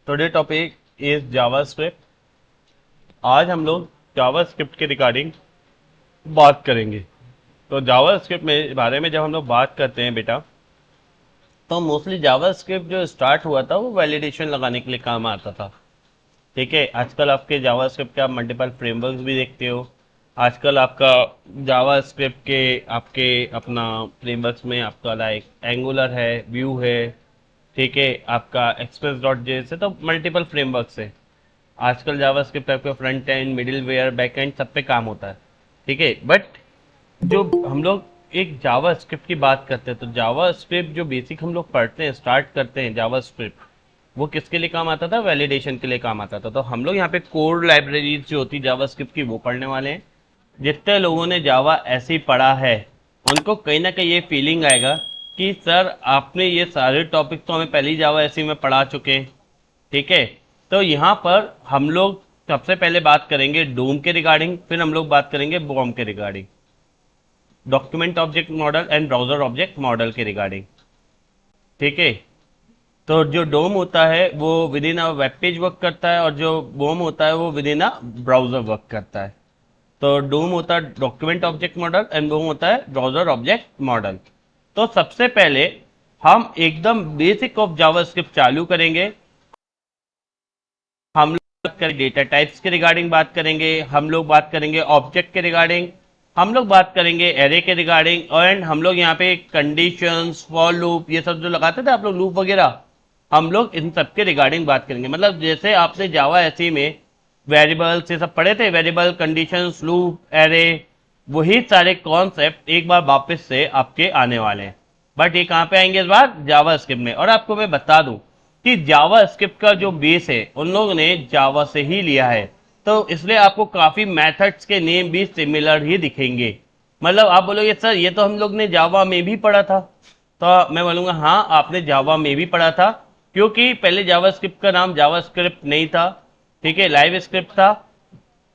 Today topic is JavaScript. आज हम लोग जावास्क्रिप्ट के रिगार्डिंग बात करेंगे। तो जावास्क्रिप्ट में बारे में जब हम लोग बात करते हैं बेटा, तो मोस्टली जावास्क्रिप्ट जो स्टार्ट हुआ था वो वैलिडेशन लगाने के लिए काम आता था। ठीक है, आजकल आपके जावास्क्रिप्ट के आप मल्टीपल फ्रेमवर्क्स भी देखते हो। आजकल आपका जावास्क्रिप्ट के आपके अपना फ्रेमवर्क्स में आपका लाइक एंगुलर है, व्यू है, ठीक है, आपका एक्सप्रेस डॉट जेएस है, तो मल्टीपल फ्रेमवर्क्स है। आजकल जावास्क्रिप्ट आपका front end, middleware, back end सब पे काम होता है। ठीक है, बट जो हम लोग एक जावास्क्रिप्ट की बात करते हैं, तो जावास्क्रिप्ट जो बेसिक हम लोग पढ़ते हैं, स्टार्ट करते हैं जावास्क्रिप्ट, वो किसके लिए काम आता था? वैलिडेशन के लिए काम आता था। तो हम लोग यहाँ पे कोड लाइब्रेरीज जो होती जावास्क्रिप्ट की वो पढ़ने वाले हैं। जितने लोगों ने जावा ऐसे ही पढ़ा है उनको कहीं ना कहीं ये फीलिंग आएगा कि सर आपने ये सारे टॉपिक तो हमें पहले ही जावा ऐसे में पढ़ा चुके हैं। ठीक है, तो यहाँ पर हम लोग सबसे पहले बात करेंगे डोम के रिगार्डिंग, फिर हम लोग बात करेंगे बॉम के regarding, document object model and browser object model के रिगार्डिंग। ठीक है, तो जो डोम होता है वो within a web page work करता है और जो बॉम होता है वो within a browser work करता है। तो डोम होता है document object model and BOM होता है ब्राउजर ऑब्जेक्ट मॉडल। तो सबसे पहले हम एकदम बेसिक ऑफ जावास्क्रिप्ट चालू करेंगे। हम लोग डेटा टाइप्स के रिगार्डिंग बात करेंगे, हम लोग बात करेंगे ऑब्जेक्ट के रिगार्डिंग, हम लोग बात करेंगे एरे के रिगार्डिंग, एंड हम लोग यहाँ पे कंडीशंस, फॉर लूप, ये सब जो लगाते थे आप लोग लूप वगैरह, हम लोग इन सब के रिगार्डिंग बात करेंगे। मतलब जैसे आपने जावा ऐसे में वेरिएबल्स ये सब पढ़े थे, वेरिएबल, कंडीशंस, लूप, एरे, वही सारे कॉन्सेप्ट एक बार वापस से आपके आने वाले हैं। बट ये कहाँ पे आएंगे इस बार? जावास्क्रिप्ट में। और आपको मैं बता दूं कि जावास्क्रिप्ट का जो बेस है उन लोगों ने जावा से ही लिया है, तो इसलिए आपको काफी मेथड्स के नेम भी सिमिलर ही दिखेंगे। मतलब आप बोलोगे सर ये तो हम लोग ने जावा में भी पढ़ा था, तो मैं बोलूंगा हाँ आपने जावा में भी पढ़ा था, क्योंकि पहले जावास्क्रिप्ट का नाम जावास्क्रिप्ट नहीं था। ठीक है, लाइव स्क्रिप्ट था।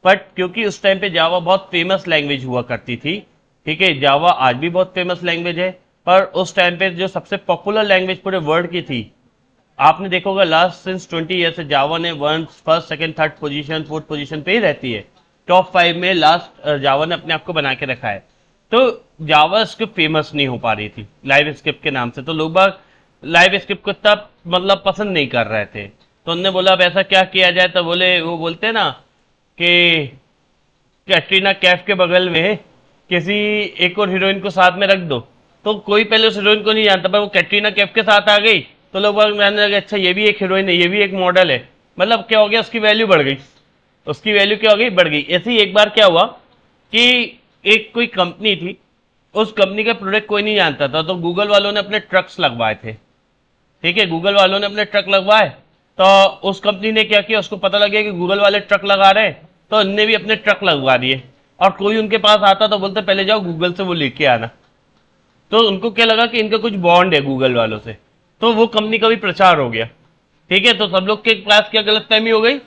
बट क्योंकि उस टाइम पे जावा बहुत फेमस लैंग्वेज हुआ करती थी, ठीक है, जावा आज भी बहुत फेमस लैंग्वेज है, पर उस टाइम पे जो सबसे पॉपुलर लैंग्वेज पूरे वर्ल्ड की थी, आपने देखा होगा लास्ट सिंस 20 ईयर से जावा ने first, second, third position, fourth position पे ही रहती है। टॉप 5 में लास्ट जावा ने अपने आप को बना के रखा है। तो जावा स्क्रिप्ट फेमस नहीं हो पा रही थी लाइव स्क्रिप्ट के नाम से, तो लोग बाग लाइव स्क्रिप्ट को इतना मतलब पसंद नहीं कर रहे थे। तो उन्होंने बोला अब ऐसा क्या किया जाए, तो बोले वो बोलते हैं ना कि कैटरीना कैफ के बगल में किसी एक और हीरोइन को साथ में रख दो, तो कोई पहले उस हीरोइन को नहीं जानता, पर वो कैटरीना कैफ के साथ आ गई तो लोग जानने लगे अच्छा ये भी एक हीरोइन है, ये भी एक मॉडल है। मतलब क्या हो गया, उसकी वैल्यू बढ़ गई, उसकी वैल्यू क्या हो गई, बढ़ गई। ऐसे ही एक बार क्या हुआ कि एक कोई कंपनी थी, उस कंपनी का प्रोडक्ट कोई नहीं जानता था, तो गूगल वालों ने अपने ट्रक्स लगवाए थे। ठीक है, गूगल वालों ने अपने ट्रक लगवाए, तो उस कंपनी ने क्या किया, उसको पता लग गया कि गूगल वाले ट्रक लगा रहे हैं, तो उनने भी अपने ट्रक लगवा दिए। और कोई उनके पास आता तो बोलते पहले जाओ गूगल से वो लेके आना। तो उनको क्या लगा कि इनका कुछ बॉन्ड है गूगल वालों से, तो वो कंपनी का भी प्रचार हो गया। ठीक है, तो सब लोग के पास क्या गलतफहमी हो गई,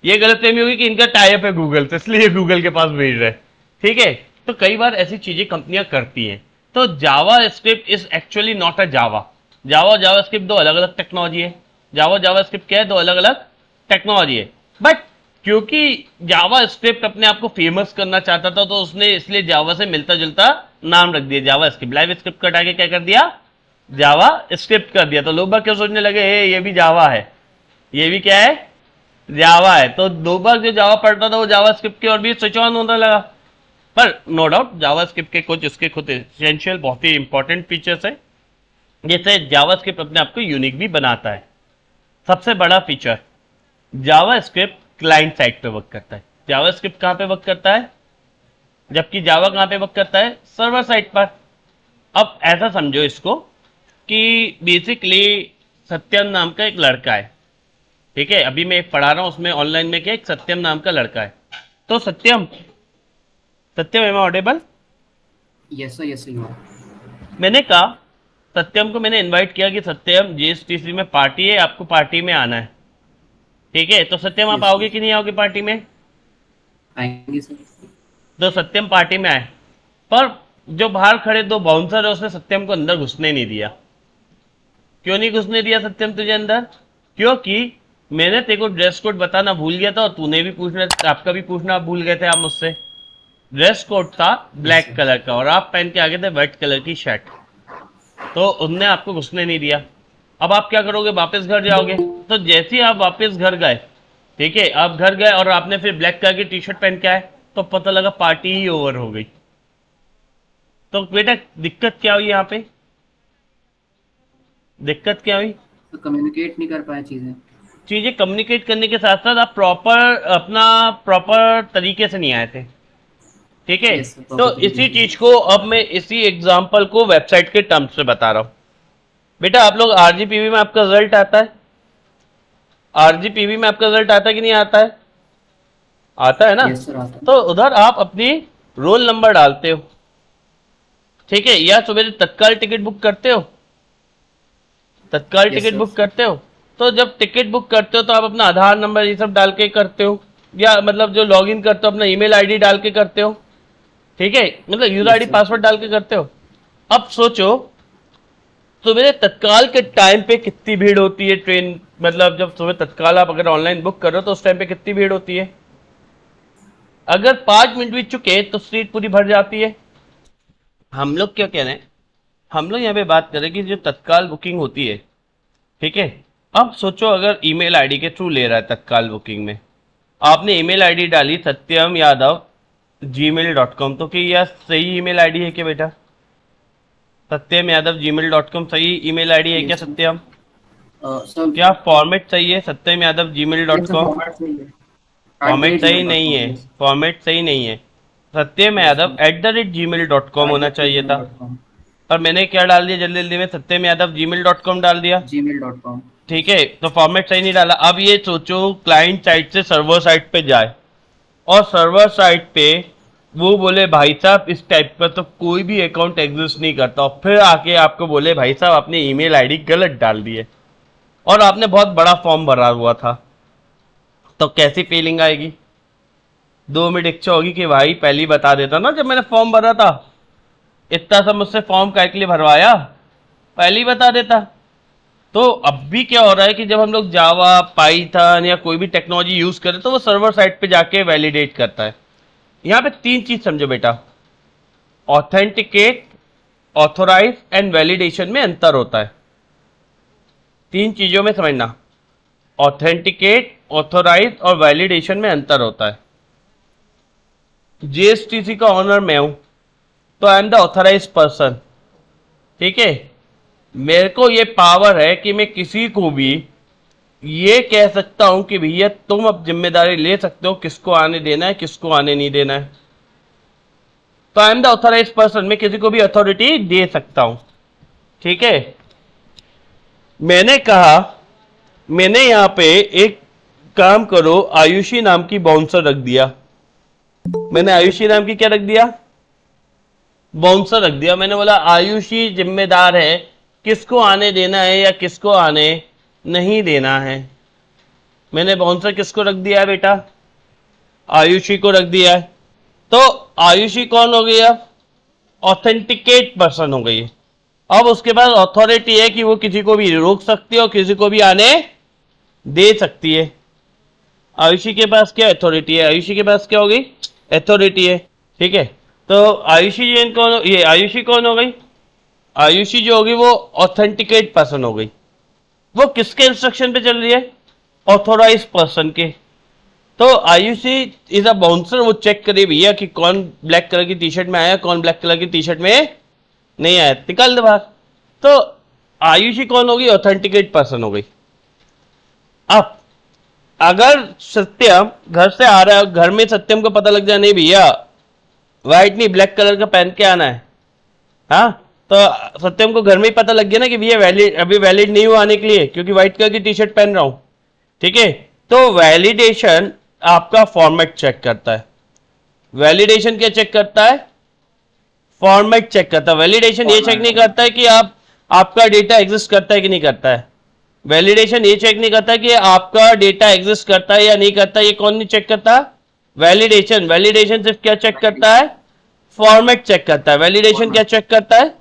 ये गलतफहमी हो गई कि इनका टाई अप है गूगल से, इसलिए गूगल के पास भेज रहे हैं। ठीक है, तो कई बार ऐसी चीजें कंपनियां करती हैं। तो JavaScript is actually not a Java. Java JavaScript दो अलग अलग टेक्नोलॉजी है। जावा जावा स्क्रिप्ट क्या है? दो अलग अलग टेक्नोलॉजी है। बट क्योंकि जावा स्क्रिप्ट अपने आप को फेमस करना चाहता था, तो उसने इसलिए जावा से मिलता जुलता नाम रख दिया, जावा स्क्रिप्ट। लाइव स्क्रिप्ट कटा के क्या कर दिया, जावा स्क्रिप्ट कर दिया। तो लोग बाग क्यों सोचने लगे ये भी जावा है, ये भी क्या है, जावा है। तो दो बार जो जावा पढ़ता था वो जावा स्क्रिप्ट की और भी स्विच ऑन होने लगा। पर नो डाउट जावा स्क्रिप्ट के कुछ उसके खुद एसेंशियल बहुत ही इंपॉर्टेंट फीचर्स है, जैसे जावा स्क्रिप्ट अपने आप को यूनिक भी बनाता है। सबसे बड़ा फीचर, जावा स्क्रिप्ट क्लाइंट साइड पे वर्क करता है। जावा स्क्रिप्ट कहां पे वर्क करता है, जबकि जावा कहां पे वर्क करता है, सर्वर साइड पर। अब ऐसा समझो इसको कि बेसिकली सत्यम नाम का एक लड़का है। ठीक है, अभी मैं एक पढ़ा रहा हूं उसमें ऑनलाइन में क्या, एक सत्यम नाम का लड़का है। तो Satyam, Satyam am audible? Yes sir, yes sir, you are. मैंने कहा सत्यम को मैंने इनवाइट किया कि सत्यम जीएसटीसी में पार्टी है, आपको पार्टी में आना है। ठीक है, तो सत्यम आप यस आओगे सर, कि नहीं आओगे पार्टी में? आएंगे सर। तो सत्यम पार्टी में आए, पर जो बाहर खड़े दो बाउंसर है उसने सत्यम को अंदर घुसने नहीं दिया। क्यों नहीं घुसने दिया सत्यम तुझे अंदर? क्योंकि मैंने तेरे को ड्रेस कोड बताना भूल गया था और तूने भी पूछना, आपका भी पूछना भूल गए थे आप मुझसे। ड्रेस कोड था यस ब्लैक सर। कलर का और आप पहन के आ गए थे व्हाइट कलर की शर्ट, तो उनने आपको घुसने नहीं दिया। अब आप क्या करोगे, वापस घर जाओगे। तो जैसे ही आप वापस घर गए, ठीक है, आप घर गए और आपने फिर ब्लैक कलर की टी शर्ट पहन के आए, तो पता लगा पार्टी ही ओवर हो गई। तो बेटा दिक्कत क्या हुई यहाँ पे, दिक्कत क्या हुई? तो कम्युनिकेट नहीं कर पाए चीज़ें। चीजें कम्युनिकेट करने के साथ साथ आप प्रॉपर अपना प्रॉपर तरीके से नहीं आए थे, ठीक है। यस सर, तो प्रॉपर तरीके इसी से। चीज को अब मैं इसी एग्जांपल को वेबसाइट के टर्म्स से बता रहा हूं। बेटा आप लोग आरजीपीवी में आपका रिजल्ट आता है, आरजीपीवी में आपका रिजल्ट आता है कि नहीं आता है? आता है ना। यस सर, आता है। तो उधर आप अपनी रोल नंबर डालते हो, ठीक है, या सुबह तत्काल टिकट बुक करते हो, तत्काल यस टिकट सर। बुक करते हो। तो जब टिकट बुक करते हो तो आप अपना आधार नंबर ये सब डाल के करते हो, या मतलब जो लॉगिन करते हो अपना ईमेल आईडी डाल के करते हो, ठीक है, मतलब user yes ID sir. Password डाल के करते हो। अब सोचो सुबह तत्काल के टाइम पे कितनी भीड़ होती है ट्रेन, मतलब जब सुबह तत्काल आप अगर ऑनलाइन बुक करो तो उस टाइम पे कितनी भीड़ होती है? अगर 5 मिनट भी चुके तो सीट पूरी भर जाती है। हम लोग क्या कह रहे हैं, हम लोग यहाँ पे बात करें कि जो तत्काल बुकिंग होती है, ठीक है। अब सोचो अगर ईमेल आईडी के थ्रू ले रहा है तत्काल बुकिंग में, आपने ईमेल आईडी डाली सत्यम यादव gmail.com, तो क्या यह सही ईमेल आईडी है क्या बेटा? सत्यम यादव gmail.com सही ईमेल आईडी है क्या यस सर। सत्यम? सर क्या फॉर्मेट सही है Satyam Yadav gmail dot yes sir, com format सही है। फॉर्मेट सही नहीं है, @gmail.com। यस फॉर्मेट सही नहीं है। सत्यम यस यादव सर। @gmail.com होना चाहिए था। @gmail.com। और मैंने क्या डाल दिया जल्दी जल्दी में, सत्यम यादव gmail.com डाल दिया, gmail.com। ठीक है। तो फॉर्मेट सही नहीं डाला। अब ये सोचो क्लाइंट साइड से सर्वर साइड पे जाए और सर्वर साइड पे वो बोले भाई साहब इस टाइप का तो कोई भी अकाउंट एग्जिस्ट नहीं करता, और फिर आके आपको बोले भाई साहब आपने ईमेल आईडी गलत डाल दी है और आपने बहुत बड़ा फॉर्म भरा हुआ था, तो कैसी फीलिंग आएगी? 2 मिनट इच्छा होगी कि भाई पहले ही बता देता ना, जब मैंने फॉर्म भरा था इतना सब मुझसे फॉर्म काय के लिए भरवाया, पहले ही बता देता। तो अब भी क्या हो रहा है कि जब हम लोग जावा पाइथन या कोई भी टेक्नोलॉजी यूज करें तो वो सर्वर साइड पे जाके वैलिडेट करता है। यहाँ पे 3 चीज समझो बेटा, ऑथेंटिकेट, ऑथोराइज एंड वैलिडेशन में अंतर होता है। 3 चीजों में समझना, ऑथेंटिकेट, ऑथोराइज और वैलिडेशन में अंतर होता है। जीएसटीसी का ऑनर मैं हूं, तो I am the authorise person, ठीक है। मेरे को ये पावर है कि मैं किसी को भी ये कह सकता हूं कि भैया तुम अब जिम्मेदारी ले सकते हो किसको आने देना है किसको आने नहीं देना है। तो I am the authorise person, मैं किसी को भी अथॉरिटी दे सकता हूं, ठीक है। मैंने कहा मैंने यहां पे एक काम करो, आयुषी नाम की बाउंसर रख दिया। मैंने आयुषी नाम की क्या रख दिया? बाउंसर रख दिया। मैंने बोला आयुषी जिम्मेदार है किसको आने देना है या किसको आने नहीं देना है। मैंने बाउंसर किसको रख दिया है बेटा? आयुषी को रख दिया है। तो आयुषी कौन हो गई? अब ऑथेंटिकेट पर्सन हो गई है। अब उसके पास अथॉरिटी है कि वो किसी को भी रोक सकती है और किसी को भी आने दे सकती है। आयुषी के पास क्या अथॉरिटी है? आयुषी के पास क्या होगी? अथॉरिटी है, ठीक है। तो आयुषी जैन कौन, ये आयुषी कौन हो गई? आयुषी जो होगी वो ऑथेंटिकेट पर्सन हो गई। वो किसके इंस्ट्रक्शन पे चल रही है? ऑथोराइज पर्सन के। तो आयुषी इज अ बाउंसर, वो चेक करे भैया कि कौन ब्लैक कलर की टी शर्ट में आया कौन ब्लैक कलर की टी शर्ट में नहीं आया, निकाल दे बाहर। तो आयुषी कौन होगी? ऑथेंटिकेट पर्सन हो गई। अब अगर सत्यम घर से आ रहा है, घर में सत्यम को पता लग जाए नहीं भैया व्हाइट नहीं ब्लैक कलर का पहन के आना है, हाँ, तो सत्यम को घर में ही पता लग गया ना कि भैया वैलिड अभी वैलिड नहीं हुआ आने के लिए क्योंकि व्हाइट कलर की टी शर्ट पहन रहा हूं, ठीक है। तो वैलिडेशन आपका फॉर्मेट चेक करता है। वैलिडेशन क्या चेक करता है? फॉर्मेट चेक करता है। वैलिडेशन ये चेक नहीं करता है कि आपका डेटा एग्जिस्ट करता है कि नहीं करता है। वैलिडेशन ये चेक नहीं करता कि आपका डेटा एग्जिस्ट करता है या नहीं करता। ये कौन नहीं चेक करता? वैलिडेशन। वैलिडेशन सिर्फ क्या चेक करता है? फॉर्मेट चेक करता है। वैलिडेशन क्या चेक करता है?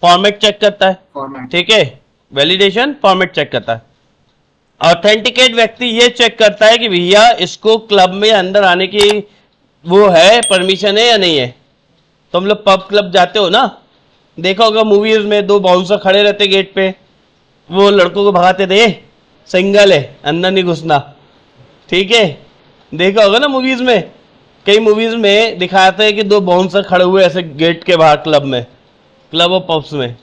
फॉर्मेट चेक करता है, फॉर्मेट। ठीक है। वैलिडेशन फॉर्मेट चेक करता है। ऑथेंटिकेट व्यक्ति ये चेक करता है कि भैया इसको क्लब में अंदर आने की वो है, परमिशन है या नहीं है। तो हम लोग पब क्लब जाते हो ना, देखा होगा मूवीज में दो बाउंसर खड़े रहते गेट पे, वो लड़कों को भगाते थे, सिंगल है अंदर नहीं घुसना, ठीक है, देखा होगा ना मूवीज में। कई मूवीज में दिखाते हैं कि दो बाउंसर खड़े हुए ऐसे गेट के बाहर क्लब में, क्लब और पब्स में,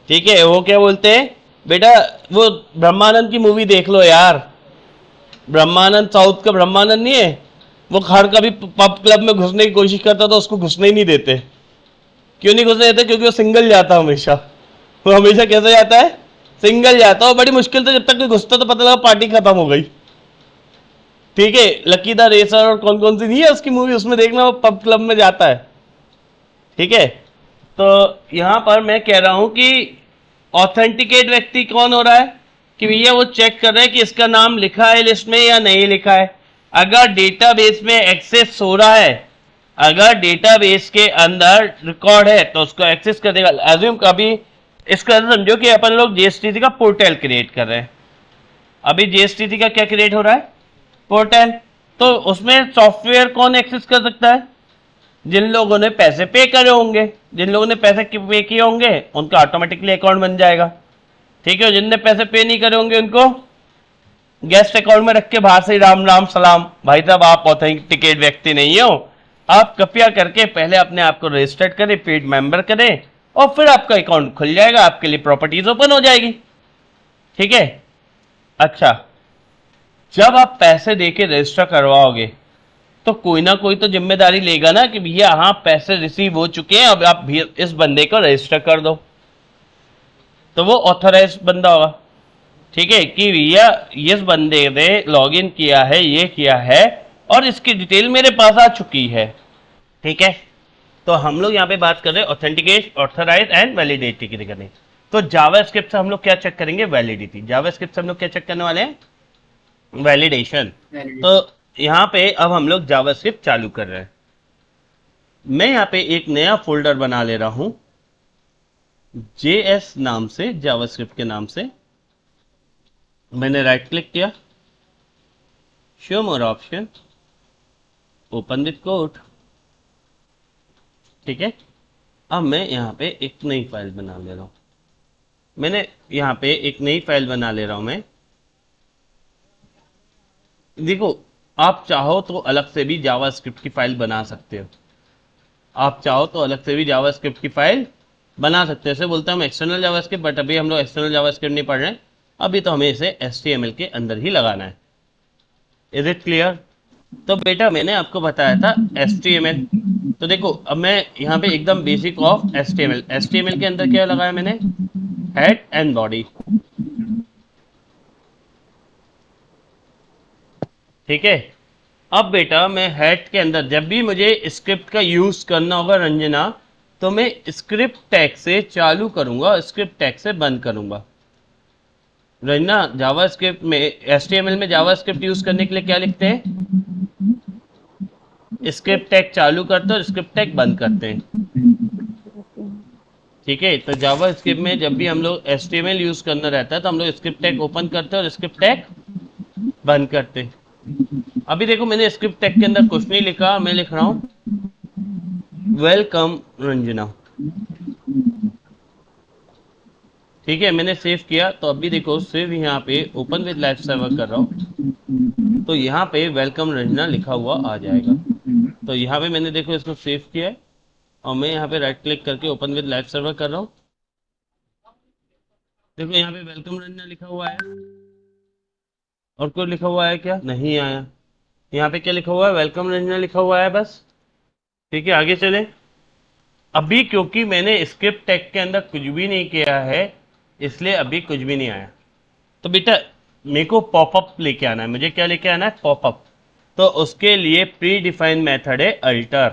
ठीक है। वो क्या बोलते हैं बेटा, वो ब्रह्मानंद की मूवी देख लो यार, ब्रह्मानंद, साउथ का ब्रह्मानंद नहीं है, वो हर कभी पब क्लब में घुसने की कोशिश करता तो उसको घुसने ही नहीं देते। क्यों नहीं घुसने देते? क्योंकि वो सिंगल जाता हमेशा। वो हमेशा कैसे जाता है? सिंगल जाता है, बड़ी मुश्किल से जब तक कोई घुसता तो पता लगा पार्टी खत्म हो गई, ठीक है। लकी द रेसर और कौन कौन सी नहीं है उसकी मूवी, उसमें देखना वो पब क्लब में जाता है, ठीक है। तो यहां पर मैं कह रहा हूं कि ऑथेंटिकेट व्यक्ति कौन हो रहा है कि भैया वो चेक कर रहे हैं कि इसका नाम लिखा है लिस्ट में या नहीं लिखा है। अगर डेटाबेस में एक्सेस हो रहा है, अगर डेटाबेस के अंदर रिकॉर्ड है तो उसको एक्सेस कर देगा। एज्यूम कभी इसको ऐसा समझो कि अपन लोग जीएसटीसी का पोर्टल क्रिएट कर रहे हैं। अभी जीएसटीसी का क्या क्रिएट हो रहा है? पोर्टल। तो उसमें सॉफ्टवेयर कौन एक्सेस कर सकता है? जिन लोगों ने पैसे पे करे होंगे, जिन लोगों ने पैसे पे किए होंगे उनका ऑटोमेटिकली अकाउंट बन जाएगा, ठीक है। जिनने पैसे पे नहीं करे होंगे उनको गेस्ट अकाउंट में रख के बाहर से राम राम सलाम, भाई साहब आप ऑथेंटिकेट व्यक्ति नहीं हो, आप कृपया करके पहले अपने आप को रजिस्टर्ड करें, पेड मेंबर करें, और फिर आपका अकाउंट खुल जाएगा, आपके लिए प्रॉपर्टीज ओपन हो जाएगी, ठीक है। अच्छा, जब आप पैसे देके रजिस्टर करवाओगे तो कोई ना कोई तो जिम्मेदारी लेगा ना कि भैया हाँ पैसे रिसीव हो चुके हैं, अब आप इस बंदे को रजिस्टर कर दो। तो वो ऑथराइज बंदा होगा, ठीक है, कि भैया इस बंदे ने लॉग इन किया है, ये किया है, और इसकी डिटेल मेरे पास आ चुकी है, ठीक है। तो हम लोग यहाँ पे बात कर रहे हैं ऑथेंटिकेट, ऑथराइज एंड वैलिडिटी की करनी। तो जावास्क्रिप्ट से हम लोग क्या चेक करेंगे? वैलिडिटी। जावास्क्रिप्ट से हम लोग क्या चेक करने वाले हैं? वैलिडेशन। तो यहाँ पे अब हम लोग जावास्क्रिप्ट चालू कर रहे हैं। मैं यहाँ पे एक नया फोल्डर बना ले रहा हूं JS नाम से, जावास्क्रिप्ट के नाम से। मैंने राइट क्लिक किया, show more option, open with code, ठीक है। अब मैं यहाँ पे एक नई फाइल बना ले रहा हूं। मैंने यहाँ पे एक नई फाइल बना ले रहा हूं मैं। देखो, आप चाहो तो अलग से भी जावास्क्रिप्ट की फाइल बना सकते हो, आप चाहो तो अलग से भी जावास्क्रिप्ट की फाइल बना सकते हो। ऐसे बोलते हैं हम एक्सटर्नल जावास्क्रिप्ट, बट अभी हम लोग एक्सटर्नल जावास्क्रिप्ट नहीं पढ़ रहे हैं, अभी तो हमें इसे HTML के अंदर ही लगाना है। Is it clear? तो बेटा मैंने आपको बताया था HTML। तो देखो अब मैं यहाँ पे एकदम बेसिक ऑफ HTML के अंदर क्या लगाया मैंने? हेड एंड बॉडी, ठीक है। अब बेटा मैं हेड के अंदर जब भी मुझे स्क्रिप्ट का यूज करना होगा रंजना, तो मैं स्क्रिप्ट टैग से चालू करूंगा, स्क्रिप्ट टैग से बंद करूंगा। रंजना जावास्क्रिप्ट में, HTML में जावास्क्रिप्ट यूज करने के लिए क्या लिखते हैं? स्क्रिप्ट टैग चालू करते हैं और स्क्रिप्ट टैग बंद करते हैं, ठीक है। तो जावास्क्रिप्ट में जब भी हम लोग HTML यूज करना रहता है तो हम लोग स्क्रिप्ट टैग ओपन करते हैं और स्क्रिप्ट टैग बंद करते हैं। अभी देखो मैंने स्क्रिप्ट टैग के अंदर कुछ नहीं लिखा, मैं लिख रहा हूं वेलकम रंजना, ठीक है। मैंने सेव किया, तो अभी देखो सेव यहाँ पे ओपन विद लाइव सर्वर कर रहा हूँ, तो यहाँ पे वेलकम रंजना लिखा हुआ आ जाएगा। तो यहाँ पे मैंने देखो इसको सेव किया है और मैं यहाँ पे राइट क्लिक करके ओपन विद लाइव सर्वर कर रहा हूँ। देखो यहाँ पे वेलकम रंजना लिखा हुआ है, और कोई लिखा हुआ है क्या? नहीं आया। यहाँ पे क्या लिखा हुआ है? वेलकम रंजना लिखा हुआ है बस, ठीक है। आगे चले। अभी क्योंकि मैंने स्क्रिप्ट टैग के अंदर कुछ भी नहीं किया है, इसलिए अभी कुछ भी नहीं आया। तो बेटा मेरे को पॉपअप लेके आना है, मुझे क्या लेके आना है? पॉपअप। तो उसके लिए प्री डिफाइंड मेथड है अल्टर।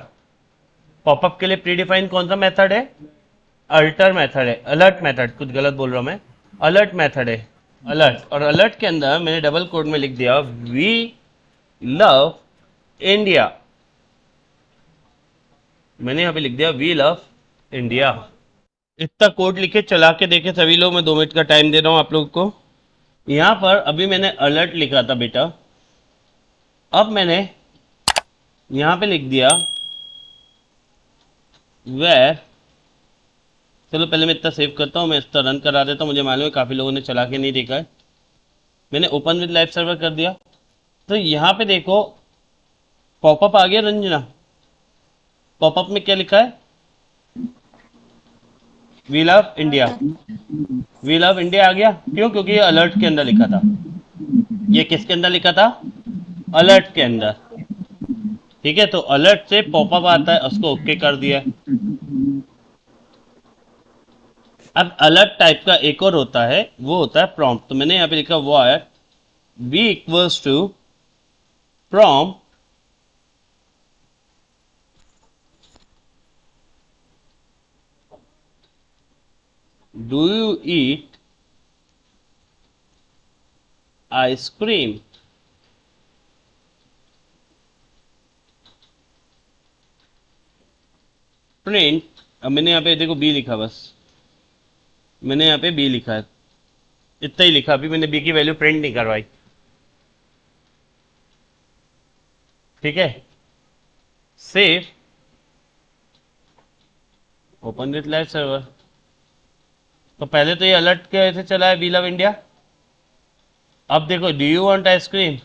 पॉपअप के लिए प्री डिफाइंड कौन सा मेथड है? अल्टर मेथड है, अलर्ट मेथड, कुछ गलत बोल रहा हूं मैं, अलर्ट मेथड है, अलर्ट। और अलर्ट के अंदर मैंने डबल कोड में लिख दिया वी लव इंडिया। मैंने यहाँ पे लिख दिया वी लव इंडिया। इतना कोड लिखे चला के देखे सभी लोग, मैं 2 मिनट का टाइम दे रहा हूँ आप लोग को। यहां पर अभी मैंने अलर्ट लिखा था बेटा, अब मैंने यहां पे लिख दिया वेर। चलो पहले मैं इतना सेव करता हूँ, मैं इतना रन करा देता हूँ, मुझे मालूम है काफ़ी लोगों ने चला के नहीं देखा है। मैंने ओपन विद लाइव सर्वर कर दिया, तो यहाँ पे देखो पॉपअप आ गया रंजना। पॉपअप में क्या लिखा है? We love India. We love India आ गया, क्यों? क्योंकि ये अलर्ट के अंदर लिखा था। ये किसके अंदर लिखा था? अलर्ट के अंदर। ठीक है, तो अलर्ट से पॉपअप आता है, उसको ओके कर दिया। अब अलर्ट टाइप का एक और होता है, वो होता है प्रॉम्प्ट। तो मैंने यहाँ पे लिखा what b equals to prompt do you eat ice cream. Print, अब मैंने यहाँ पे देखो बी लिखा, बस मैंने यहाँ पे बी लिखा है, इतना ही लिखा। अभी मैंने बी की वैल्यू प्रिंट नहीं करवाई। ठीक है, save, open with live server. तो पहले तो ये अलर्ट कैसे चला है, वी लव इंडिया। अब देखो डू यू वांट आइसक्रीम,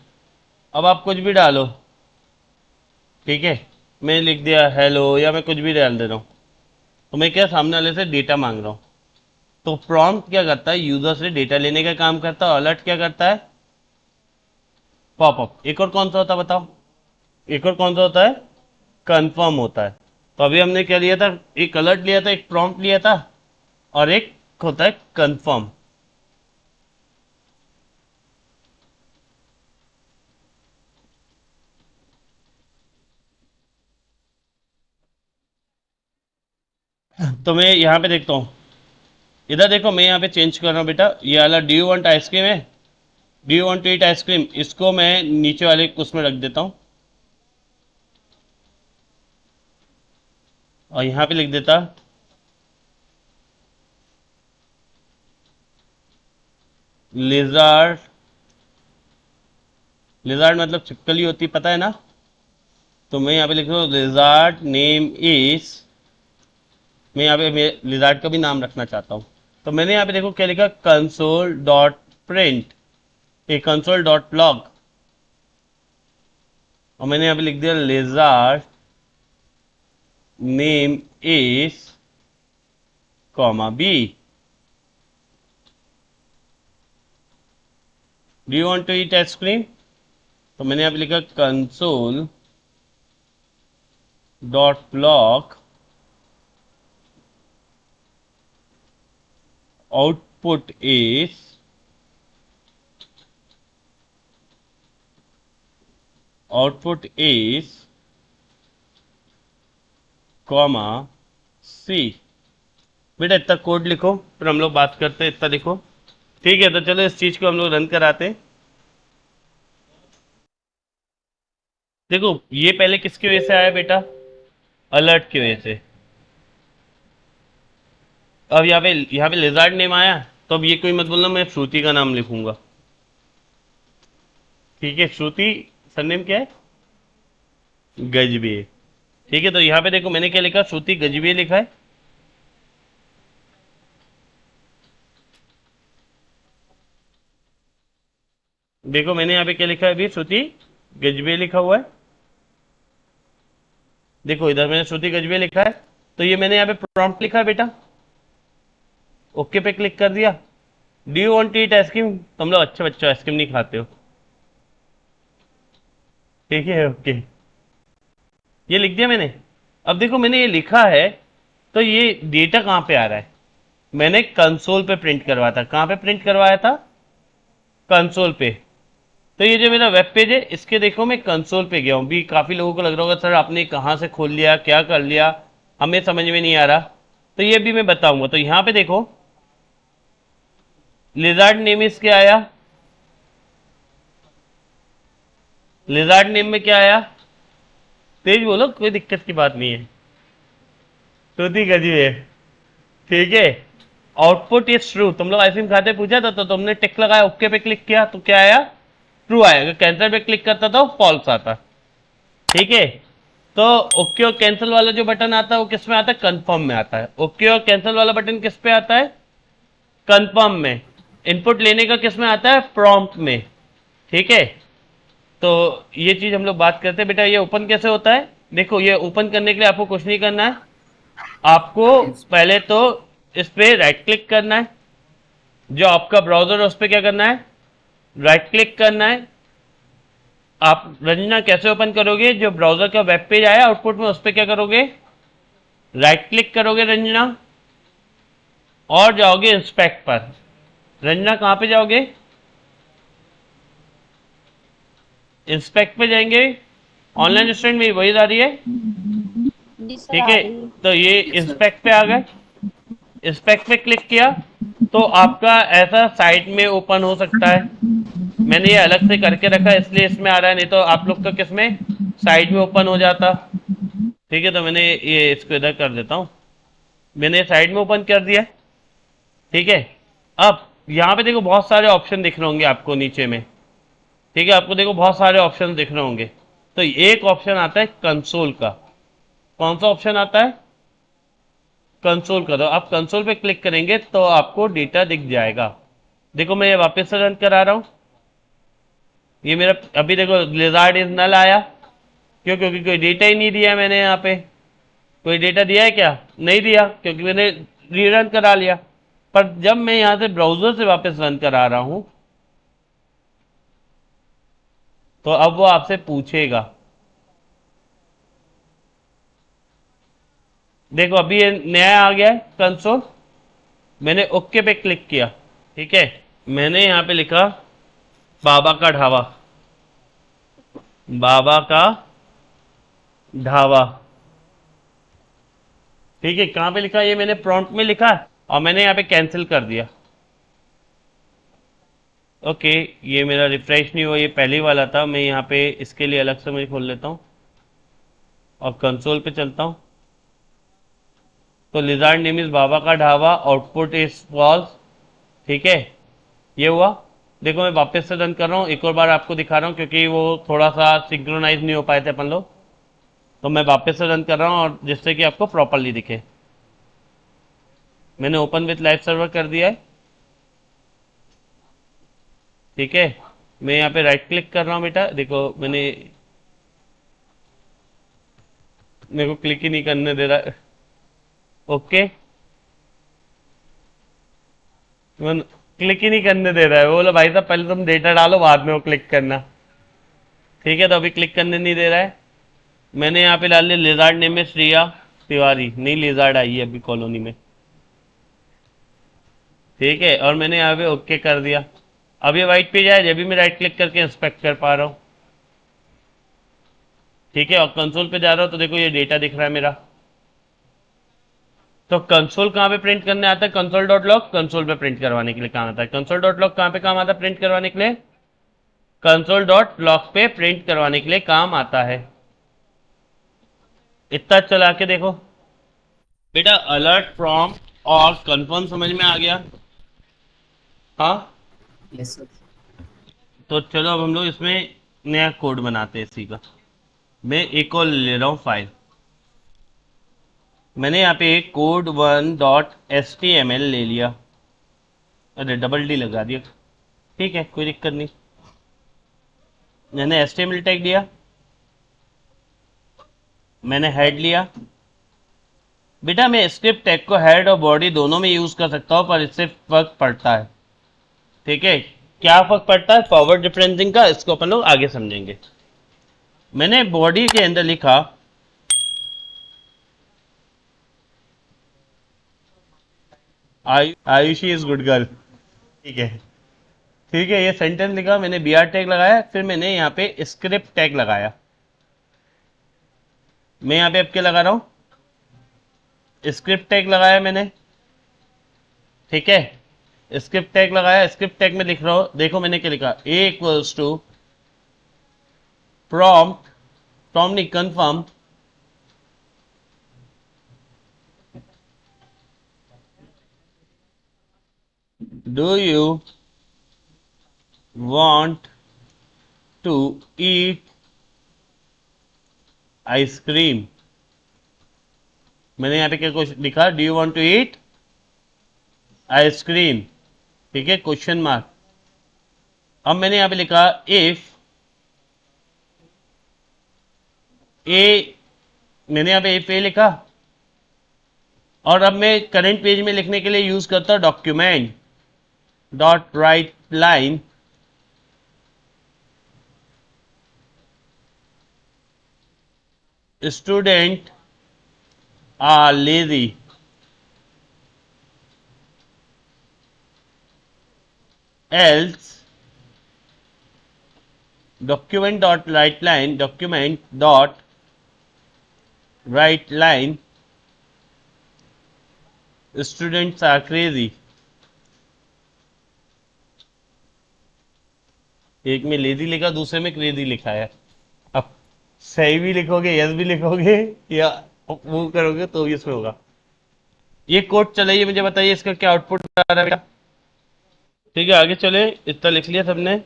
अब आप कुछ भी डालो। ठीक है, मैं लिख दिया हेलो, या मैं कुछ भी डाल दे रहा हूँ, तो मैं क्या सामने वाले से डेटा मांग रहा हूँ। तो प्रॉम्प्ट क्या करता है? यूजर से डेटा लेने का काम करता है। अलर्ट क्या करता है? पॉपअप। एक और कौन सा होता है बताओ? एक और कौन सा होता है? कंफर्म होता है। तो अभी हमने क्या लिया था? एक अलर्ट लिया था, एक प्रॉम्प्ट लिया था, और एक होता है कंफर्म। तो मैं यहाँ पे देखता हूँ, इधर देखो मैं यहाँ पे चेंज कर रहा हूँ बेटा। ये वाला डू यू वांट आइसक्रीम है, do you want to eat ice cream, इसको मैं नीचे वाले उसमें रख देता हूँ, और यहाँ पे लिख देता लिजार्ड। लिजार्ड मतलब छिपकली होती, पता है ना? तो मैं यहाँ पे लिख रहा हूँ लिजार्ड नेम इज, मैं यहाँ पे लिजार्ड का भी नाम रखना चाहता हूँ। तो मैंने यहाँ पे देखो क्या लिखा, console dot print, A console dot log, और मैंने यहाँ पे लिख दिया lizard name is comma B. Do you want to eat ice cream, तो मैंने यहाँ पे लिखा console dot log, output is, output is comma C. बेटा इतना कोड लिखो, फिर हम लोग बात करते हैं। इतना लिखो, ठीक है? तो चलो इस चीज को हम लोग रन कराते हैं। देखो ये पहले किसकी वजह से आया बेटा? अलर्ट की वजह से। अब यहाँ पे लिजार्ड नेम आया, तो अब ये कोई मत बोलना मैं श्रुति का नाम लिखूंगा। ठीक है, श्रुति सरनेम क्या है? गजबे। ठीक है, तो यहाँ पे देखो मैंने क्या लिखा, श्रुति गजबे लिखा है। देखो मैंने यहाँ पे क्या लिखा है, अभी श्रुति गजबे लिखा हुआ है। देखो इधर मैंने श्रुति गजबे लिखा है, तो ये मैंने यहाँ पे प्रॉम्प्ट लिखा है बेटा। ओके पे क्लिक कर दिया। Do you want to eat ice cream, तुम लोग अच्छे बच्चों आइसक्रीम नहीं खाते हो। ठीक है, ओके, ये लिख दिया मैंने। अब देखो मैंने ये लिखा है, तो ये डेटा कहाँ पे आ रहा है? मैंने कंसोल पे प्रिंट करवाया था। कहाँ पे प्रिंट करवाया था? कंसोल पे। तो ये जो मेरा वेब पेज है, इसके देखो मैं कंसोल पे गया हूँ। भी काफ़ी लोगों को लग रहा होगा सर आपने कहाँ से खोल लिया, क्या कर लिया, हमें समझ में नहीं आ रहा। तो ये भी मैं बताऊंगा। तो यहाँ पे देखो लिजार्ड नेम इस क्या आया? लिजार्ड नेम में क्या आया? तेज बोलो, कोई दिक्कत की बात नहीं है। श्रुति गजबे, ठीक है। Output is true. तुम लोग आइसक्रीम खाते पूछा था तो तुमने टिक लगाया, ओके पे क्लिक किया तो क्या आया? ट्रू आया। अगर कैंसिल पे क्लिक करता तो फॉल्स आता। ठीक है, तो ओके और कैंसिल वाला जो बटन आता है वो किस में आता है? कंफर्म में आता है। ओके और कैंसिल वाला बटन किस पे आता है? कंफर्म में। इनपुट लेने का किस में आता है? प्रॉम्प्ट में। ठीक है, तो ये चीज हम लोग बात करते हैं। बेटा ये ओपन कैसे होता है? देखो, ये ओपन करने के लिए आपको कुछ नहीं करना है। आपको पहले तो इस पे राइट क्लिक करना है, जो आपका ब्राउजर है उस पर क्या करना है? राइट क्लिक करना है। आप रंजना कैसे ओपन करोगे? जो ब्राउजर का वेब पेज आया आउटपुट में उस पर क्या करोगे? राइट क्लिक करोगे रंजना और जाओगे इंस्पेक्ट पर। रंजना कहां पे जाओगे? इंस्पेक्ट पे जाएंगे। ऑनलाइन स्टूडेंट मेरी वही आ रही है। जी सर, ठीक आ है, रही है। तो ये यस सर। इंस्पेक्ट पे आ गए। इंस्पेक्ट पे क्लिक किया तो आपका ऐसा साइट में ओपन हो सकता है। मैंने ये अलग से करके रखा है इसलिए इसमें आ रहा है, नहीं तो आप लोग का किसमें साइट में ओपन हो जाता। ठीक है, तो मैंने ये इसको इधर कर देता हूँ। मैंने साइड में ओपन कर दिया है। ठीक है, अब यहाँ पे देखो बहुत सारे ऑप्शन दिख रहे होंगे आपको नीचे में। ठीक है, आपको देखो बहुत सारे ऑप्शन दिख रहे होंगे। तो एक ऑप्शन आता है कंसोल का। कौन सा ऑप्शन आता है? कंसोल का। तो आप कंसोल पे क्लिक करेंगे तो आपको डेटा दिख जाएगा। देखो मैं ये वापस से रन करा रहा हूँ। ये मेरा अभी देखो लिजार्ड इज नल आया। क्यों? क्योंकि कोई डेटा ही नहीं दिया मैंने यहाँ पे। कोई डेटा दिया है क्या? नहीं दिया, क्योंकि मैंने रीरन करा लिया। पर जब मैं यहाँ से ब्राउजर से वापस रन करा रहा हूँ तो अब वो आपसे पूछेगा। देखो अभी ये नया आ गया है कंसोल। मैंने ओके पे क्लिक किया। ठीक है, मैंने यहाँ पे लिखा बाबा का ढाबा। बाबा का ढाबा। ठीक है, कहाँ पे लिखा? ये मैंने प्रॉम्प्ट में लिखा है और मैंने यहाँ पे कैंसिल कर दिया। ओके, ये मेरा रिफ्रेश नहीं हुआ, ये पहले वाला था। मैं यहाँ पे इसके लिए अलग से मैं खोल लेता हूँ और कंसोल पे चलता हूँ। तो लिजार्ड नेम इज बाबा का ढाबा, आउटपुट इज फॉल्स। ठीक है, ये हुआ। देखो मैं वापस से रन कर रहा हूँ, एक और बार आपको दिखा रहा हूँ क्योंकि वो थोड़ा सा सिंक्रोनाइज नहीं हो पाए थे अपन लोग। तो मैं वापस से रन कर रहा हूँ और जिससे कि आपको प्रॉपरली दिखे। मैंने ओपन विथ लाइव सर्वर कर दिया है। ठीक है, मैं यहाँ पे राइट क्लिक कर रहा हूँ बेटा। देखो मैंने, मेरे को क्लिक ही नहीं करने दे रहा। ओके, क्लिक ही नहीं करने दे रहा है। वो बोला भाई साहब पहले तुम डेटा डालो बाद में वो क्लिक करना। ठीक है, तो अभी क्लिक करने नहीं दे रहा है। मैंने यहाँ पे डाल लिया लिजार्ड नेम में श्रिया तिवारी। नहीं, लिजार्ड आई है अभी कॉलोनी में। ठीक है, और मैंने यहाँ पे ओके कर दिया। अब ये वाइट पेज आया जब भी मैं राइट क्लिक करके इंस्पेक्ट कर पा रहा हूँ। ठीक है, और कंसोल पे जा रहा हूँ तो देखो ये डेटा दिख रहा है मेरा। तो कंसोल कहाँ पे प्रिंट करने आता है? कंसोल डॉट लॉग कंसोल पे प्रिंट करवाने के लिए काम आता है। कंसोल डॉट लॉग कहाँ पे काम आता है प्रिंट करवाने के लिए? कंसोल डॉट लॉग पे प्रिंट करवाने के लिए काम आता है। इतना चला के देखो बेटा। अलर्ट फ्रॉम और कंफर्म समझ में आ गया? हाँ, यस सर। तो चलो अब हम लोग इसमें नया कोड बनाते हैं इसी का। मैं एक और ले रहा हूँ फाइल। मैंने यहाँ पे कोड 1.html ले लिया। अरे डबल डी लगा दिया। ठीक है, कोई दिक्कत नहीं। मैंने HTML टैग दिया, मैंने हेड लिया। बेटा मैं स्क्रिप्ट टैग को हेड और बॉडी दोनों में यूज कर सकता हूँ, पर इससे फर्क पड़ता है। ठीक है, क्या फर्क पड़ता है? फॉरवर्ड डिफरेंसिंग का। इसको अपन लोग आगे समझेंगे। मैंने बॉडी के अंदर लिखा आयुषी इज गुड गर्ल। ठीक है, ठीक है, ये सेंटेंस लिखा। मैंने BR टैग लगाया, फिर मैंने यहाँ पे स्क्रिप्ट टैग लगाया। मैं यहाँ पे अब क्या लगा रहा हूँ? स्क्रिप्ट टैग लगाया मैंने। ठीक है, स्क्रिप्ट टैग लगाया। स्क्रिप्ट टैग में लिख रहा हूँ, देखो मैंने क्या लिखा। A equals to prompt, prompt नहीं confirm, do you want to eat ice cream? मैंने यहाँ पे क्या क्वेश्चन लिखा, do you want to eat ice cream, ठीक है, क्वेश्चन मार्क। अब मैंने यहाँ पे लिखा इफ ए, मैंने यहाँ पे इफ ए लिखा, और अब मैं करंट पेज में लिखने के लिए यूज करता हूं document dot write line student are lazy, else document dot write line, document dot write line students are crazy। एक में लेजी लिखा, दूसरे में क्रेजी लिखा है। अब सही भी लिखोगे, यस भी लिखोगे, या वो करोगे तो भी इसमें होगा। ये कोड चलाइए, मुझे बताइए इसका क्या आउटपुट आ रहा है बेटा। ठीक है, आगे चले, इतना लिख लिया सबने?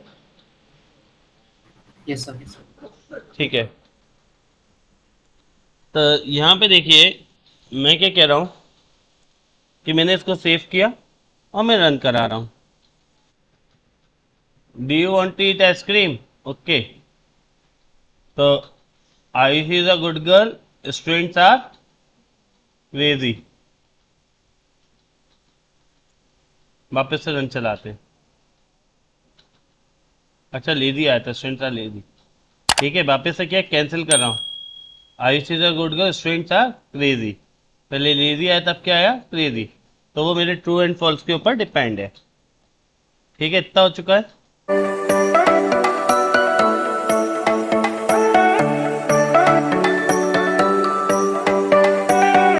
Yes sir. ठीक है, तो यहाँ पे देखिए मैं क्या कह रहा हूँ कि मैंने इसको सेव किया और मैं रन करा रहा हूँ। Do you want to eat ice cream? Okay, तो Ayushi is a good girl, students are crazy. वापस से रन चलाते हैं। अच्छा, लेजी आया था, स्टूडेंट्स आर लेजी। ठीक है, वापस से क्या कैंसिल कर रहा हूँ। Ayushi is a good girl, students are crazy. पहले लेजी आया, तब क्या आया, क्रेजी। तो वो मेरे ट्रू एंड फॉल्स के ऊपर डिपेंड है। ठीक है, इतना हो चुका है।